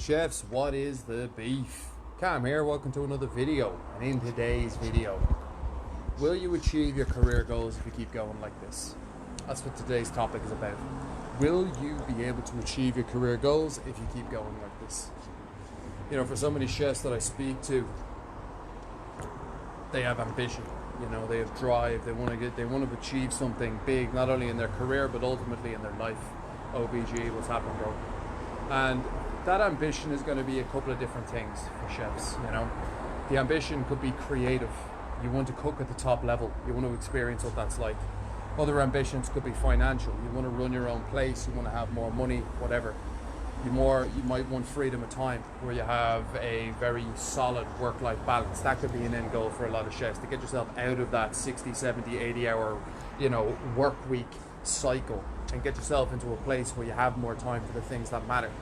Chefs, what is the beef? Cam here, welcome to another video. And in today's video, will you achieve your career goals if you keep going like this? That's what today's topic is about. Will you be able to achieve your career goals if you keep going like this? You know, for so many chefs that I speak to, they have ambition. You know, they have drive. They want to achieve something big, not only in their career but ultimately in their life. OBG, what's happening, bro? And that ambition is going to be a couple of different things for chefs. You know, the ambition could be creative. You want to cook at the top level. You want to experience what that's like. Other ambitions could be financial. You want to run your own place. You want to have more money, whatever. You might want freedom of time, where you have a very solid work-life balance. That could be an end goal for a lot of chefs, to get yourself out of that 60, 70, 80 hour, work week cycle, and get yourself into a place where you have more time for the things that matter.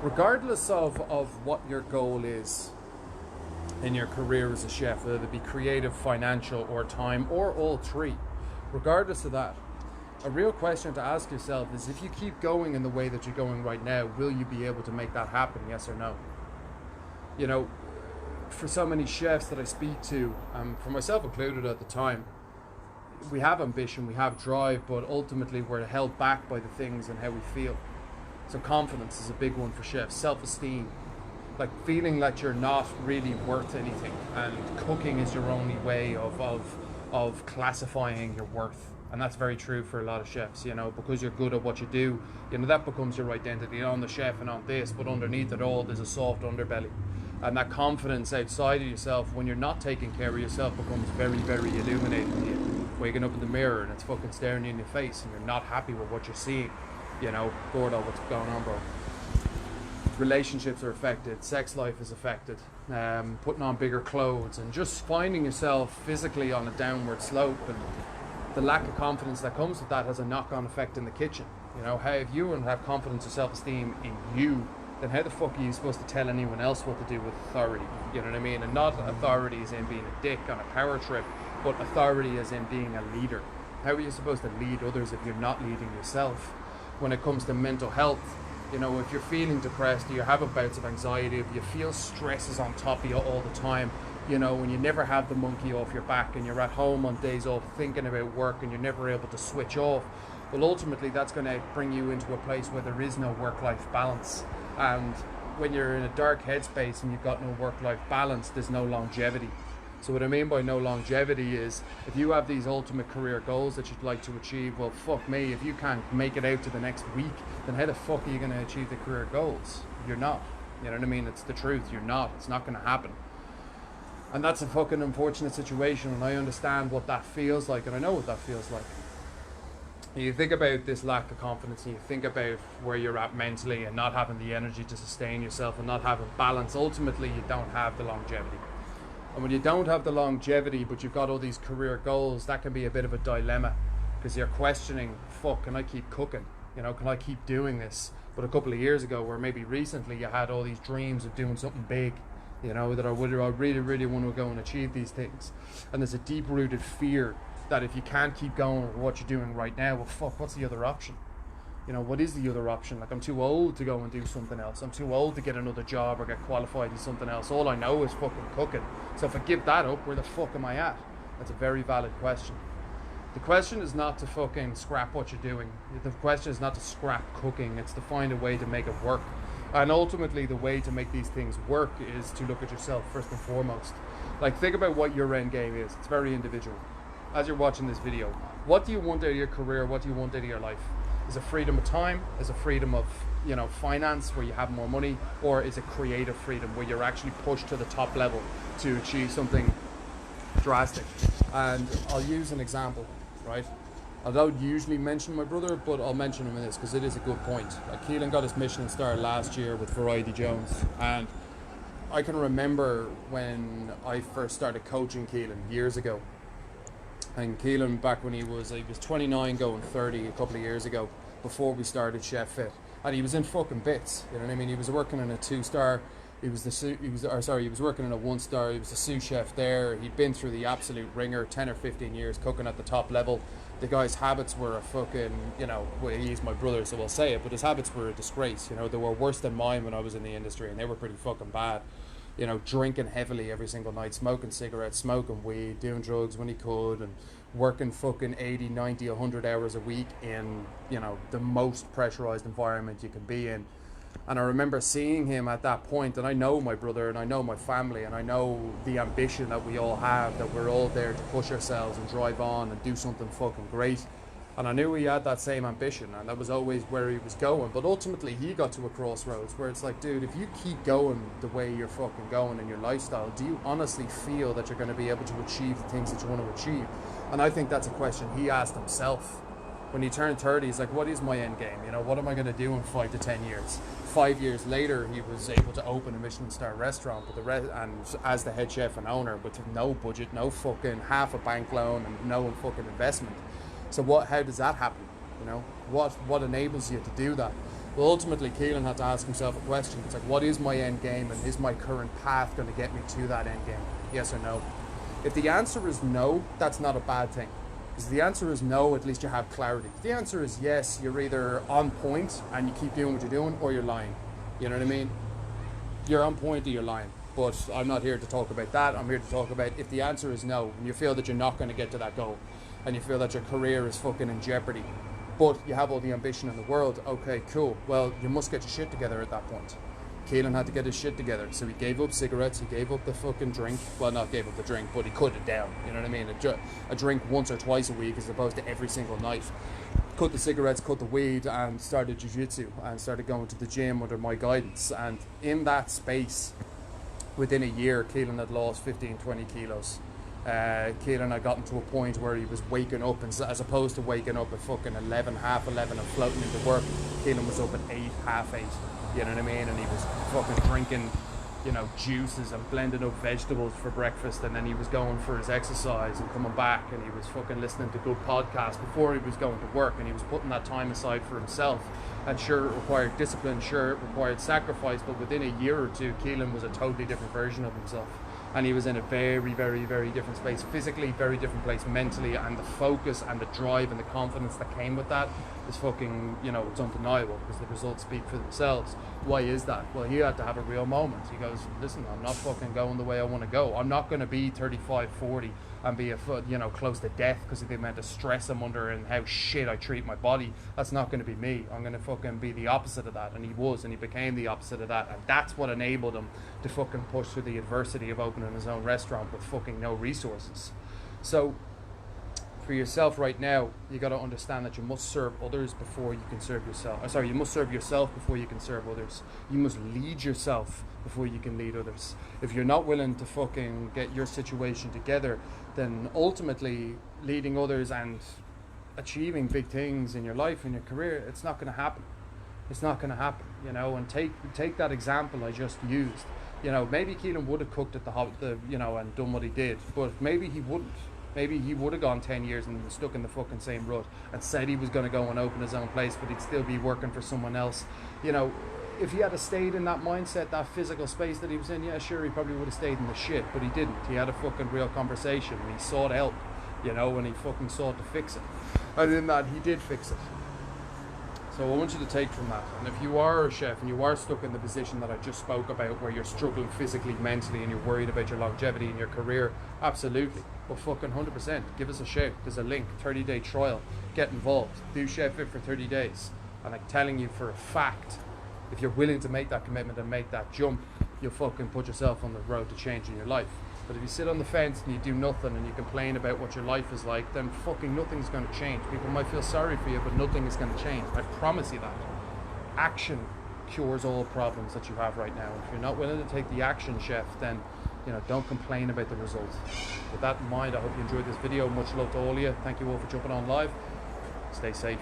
Regardless of what your goal is in your career as a chef, whether it be creative, financial, or time, or all three, regardless of that, a real question to ask yourself is, if you keep going in the way that you're going right now, will you be able to make that happen, yes or no? You know, for so many chefs that I speak to, for myself included at the time, we have ambition, we have drive, but ultimately we're held back by the things and how we feel. So confidence is a big one for chefs. Self-esteem, like feeling that you're not really worth anything, and cooking is your only way of classifying your worth. And that's very true for a lot of chefs, you know, because you're good at what you do, you know, that becomes your identity on the chef and on this, but underneath it all, there's a soft underbelly. And that confidence outside of yourself, when you're not taking care of yourself, becomes very, very illuminating to you. Waking up in the mirror and it's fucking staring you in your face and you're not happy with what you're seeing. You know, Gordo, what's going on, bro? Relationships are affected, sex life is affected, putting on bigger clothes and just finding yourself physically on a downward slope, and the lack of confidence that comes with that has a knock-on effect in the kitchen. You know, how if you don't have confidence or self-esteem in you, then how the fuck are you supposed to tell anyone else what to do with authority? You know what I mean? And not authority as in being a dick on a power trip, but authority as in being a leader. How are you supposed to lead others if you're not leading yourself? When it comes to mental health, you know, if you're feeling depressed, or you're having bouts of anxiety, if you feel stress is on top of you all the time, you know, when you never have the monkey off your back and you're at home on days off thinking about work and you're never able to switch off, well, ultimately that's going to bring you into a place where there is no work-life balance. And when you're in a dark headspace and you've got no work-life balance, there's no longevity. So what I mean by no longevity is, if you have these ultimate career goals that you'd like to achieve, well, fuck me, if you can't make it out to the next week, then how the fuck are you going to achieve the career goals? You're not. You know what I mean? It's the truth. You're not. It's not going to happen. And that's a fucking unfortunate situation, and I understand what that feels like, and I know what that feels like. You think about this lack of confidence, and you think about where you're at mentally and not having the energy to sustain yourself and not having balance. Ultimately, you don't have the longevity. And when you don't have the longevity, but you've got all these career goals, that can be a bit of a dilemma, because you're questioning, fuck, can I keep cooking? You know, can I keep doing this? But a couple of years ago, or maybe recently, you had all these dreams of doing something big, you know, that I really, really want to go and achieve these things. And there's a deep-rooted fear that if you can't keep going with what you're doing right now, well, fuck, what's the other option? You know, what is the other option? Like, I'm too old to go and do something else. I'm too old to get another job or get qualified in something else. All I know is fucking cooking. So if I give that up, where the fuck am I at? That's a very valid question. The question is not to fucking scrap what you're doing. The question is not to scrap cooking. It's to find a way to make it work. And ultimately, the way to make these things work is to look at yourself first and foremost. Like, think about what your end game is. It's very individual. As you're watching this video, what do you want out of your career? What do you want out of your life? Is it freedom of time? Is it freedom of, you know, finance, where you have more money? Or is it creative freedom, where you're actually pushed to the top level to achieve something drastic? And I'll use an example, right? I don't usually mention my brother, but I'll mention him in this because it is a good point. Like, Keelan got his Michelin star last year with Variety Jones, and I can remember when I first started coaching Keelan years ago. And Keelan, back when he was 29 going 30 a couple of years ago, before we started Chef Fit, and he was in fucking bits. You know what I mean? He was working in a 2-star. He was working in a 1-star. He was the sous chef there. He'd been through the absolute ringer, 10 or 15 years cooking at the top level. The guy's habits were a fucking, well, he's my brother, so I'll say it, but his habits were a disgrace. They were worse than mine when I was in the industry, and they were pretty fucking bad. Drinking heavily every single night, smoking cigarettes, smoking weed, doing drugs when he could, and working fucking 80, 90, 100 hours a week in, the most pressurized environment you can be in. And I remember seeing him at that point, and I know my brother, and I know my family, and I know the ambition that we all have, that we're all there to push ourselves and drive on and do something fucking great. And I knew he had that same ambition, and that was always where he was going. But ultimately, he got to a crossroads where it's like, dude, if you keep going the way you're fucking going in your lifestyle, do you honestly feel that you're going to be able to achieve the things that you want to achieve? And I think that's a question he asked himself. When he turned 30, he's like, what is my end game? What am I going to do in 5 to 10 years? 5 years later, he was able to open a Michelin star restaurant and as the head chef and owner, with no budget, no fucking half a bank loan, and no fucking investment. So how does that happen? What enables you to do that? Well, ultimately, Keelan had to ask himself a question. It's like, what is my end game, and is my current path going to get me to that end game? Yes or no? If the answer is no, that's not a bad thing. Because the answer is no, at least you have clarity. If the answer is yes, you're either on point and you keep doing what you're doing, or you're lying. You know what I mean? You're on point or you're lying. But I'm not here to talk about that. I'm here to talk about if the answer is no, and you feel that you're not going to get to that goal, and you feel that your career is fucking in jeopardy, but you have all the ambition in the world, okay, cool. Well, you must get your shit together at that point. Keelan had to get his shit together, so he gave up cigarettes, he gave up the fucking drink. Well, not gave up the drink, but he cut it down. You know what I mean? A drink once or twice a week as opposed to every single night. Cut the cigarettes, cut the weed, and started jiu-jitsu and started going to the gym under my guidance. And in that space, within a year, Keelan had lost 15, 20 kilos. Keelan had gotten to a point where he was waking up, and as opposed to waking up at fucking 11, half 11 and floating into work, Keelan was up at 8, half 8. You know what I mean? And he was fucking drinking, juices and blending up vegetables for breakfast, and then he was going for his exercise and coming back, and he was fucking listening to good podcasts before he was going to work, and he was putting that time aside for himself. And sure, it required discipline, sure, it required sacrifice, but within a year or two, Keelan was a totally different version of himself. And he was in a very, very, very different space, physically, very different place mentally, and the focus and the drive and the confidence that came with that is fucking, it's undeniable, because the results speak for themselves. Why is that? Well, he had to have a real moment. He goes, listen, I'm not fucking going the way I want to go. I'm not going to be 35, 40 and be close to death because of the amount of stress I'm under and how shit I treat my body. That's not going to be me. I'm going to fucking be the opposite of that. And he became the opposite of that. And that's what enabled him to fucking push through the adversity of opening his own restaurant with fucking no resources. So for yourself right now, you got to understand that you must serve others before you can serve yourself. You must serve yourself before you can serve others. You must lead yourself before you can lead others. If you're not willing to fucking get your situation together, then ultimately leading others and achieving big things in your life and your career, it's not going to happen. It's not going to happen, and take that example I just used. Maybe Keelan would have cooked at and done what he did, but maybe he wouldn't. Maybe he would have gone 10 years and stuck in the fucking same rut and said he was going to go and open his own place, but he'd still be working for someone else. If he had stayed in that mindset, that physical space that he was in, yeah, sure, he probably would have stayed in the shit, but he didn't. He had a fucking real conversation, and he sought help, and he fucking sought to fix it. And in that, he did fix it. So I want you to take from that. And if you are a chef and you are stuck in the position that I just spoke about, where you're struggling physically, mentally, and you're worried about your longevity in your career, absolutely. But fucking 100%, give us a shout. There's a link, 30-day trial. Get involved. Do Chef Fit for 30 days. And I'm telling you for a fact, if you're willing to make that commitment and make that jump, you'll fucking put yourself on the road to changing your life. But if you sit on the fence and you do nothing and you complain about what your life is like, then fucking nothing's going to change. People might feel sorry for you, but nothing is going to change. I promise you that. Action cures all problems that you have right now. If you're not willing to take the action, chef, then don't complain about the results. With that in mind, I hope you enjoyed this video. Much love to all of you. Thank you all for jumping on live. Stay safe.